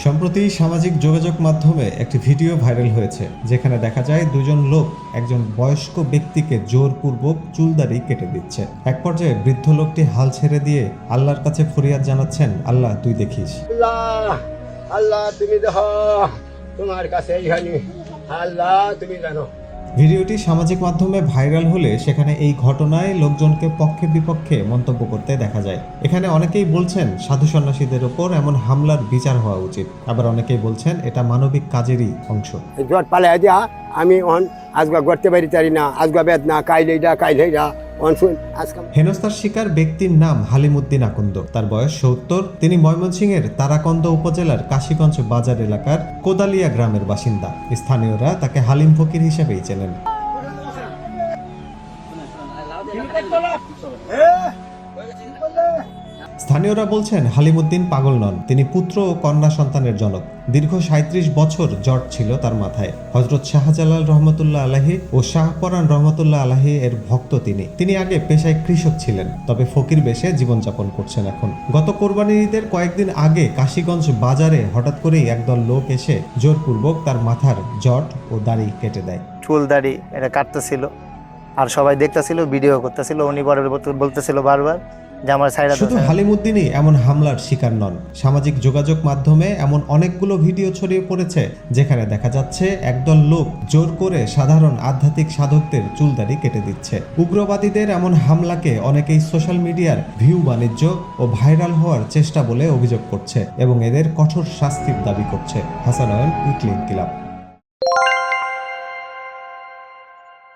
সম্প্রতি সামাজিক যোগাযোগ মাধ্যমে একটি ভিডিও ভাইরাল হয়েছে, যেখানে দেখা যায় দুজন লোক একজন বয়স্ক ব্যক্তিকে জোরপূর্বক চুলদাড়ি কেটে দিচ্ছে। এক পর্যায়ে বৃদ্ধ লোকটি হাল ছেড়ে দিয়ে আল্লাহর কাছে ফরিয়াদ জানাচ্ছেন, আল্লাহ তুই দেখিস। আল্লাহ তুমি দেখো, তোমার কাছে আল্লাহ তুমি জানো। ভিডিওটি সামাজিক মাধ্যমে ভাইরাল হলে সেখানে এই ঘটনায় লোকজনকে পক্ষে বিপক্ষে মন্তব্য করতে দেখা যায়। এখানে অনেকেই বলছেন সাধু সন্ন্যাসীদের উপর এমন হামলার বিচার হওয়া উচিত, আবার অনেকেই বলছেন এটা মানবিক কাজেরই অংশ। জট পালাই দিয়া আমি আজগা করতে পারি না, আজগা বেদনা কাইলেইরা হেনস্থার শিকার ব্যক্তির নাম হালিমউদ্দিন আকন্দ। তার বয়স ৭০। তিনি ময়মনসিংহের তারাকান্দ উপজেলার কাশীগঞ্জ বাজার এলাকার কোদালিয়া গ্রামের বাসিন্দা। স্থানীয়রা তাকে হালিম ফকির হিসেবেই চেনেন। স্থানীয়রা বলছেন হালিমউদ্দিন পাগল নন, তিনি পুত্র ও কন্যা সন্তানের জনক। দীর্ঘ ৩৭ বছর জট ছিল তার মাথায়। হযরত শাহজালাল রহমতুল্লাহ আলাহি ও শাহপরান রহমতুল্লাহ আলাহি এর ভক্ত তিনি আগে পেশায় কৃষক ছিলেন, তবে ফকির বেশে জীবনযাপন করছেন এখন। গত কোরবানির ঈদের কয়েকদিন আগে কাশীগঞ্জ বাজারে হঠাৎ করেই একদল লোক এসে জোরপূর্বক তার মাথার জট ও দাড়ি কেটে দেয়। চুল দাড়ি এটা কাটতেছিল, আর সবাই দেখতেছিল, ভিডিও করতেছিল। উনি বলতেছিল বারবার যে আমার সাইডা। শুধু হালিমউদ্দিনই এমন হামলার শিকার নন। সামাজিক যোগাযোগ মাধ্যমে এমন অনেকগুলো ভিডিও ছড়িয়ে পড়েছে, যেখানে দেখা যাচ্ছে একদল লোক জোর করে সাধারণ আধ্যাত্মিক সাধকদের চুলদাড়ি কেটে দিচ্ছে। উগ্রবাদীদের এমন হামলাকে অনেকেই সোশ্যাল মিডিয়ার ভিউ বাণিজ্য ও ভাইরাল হওয়ার চেষ্টা বলে অভিযোগ করছে এবং এদের কঠোর শাস্তির দাবি করছে। হাসান উইকলি ইনকিলাব।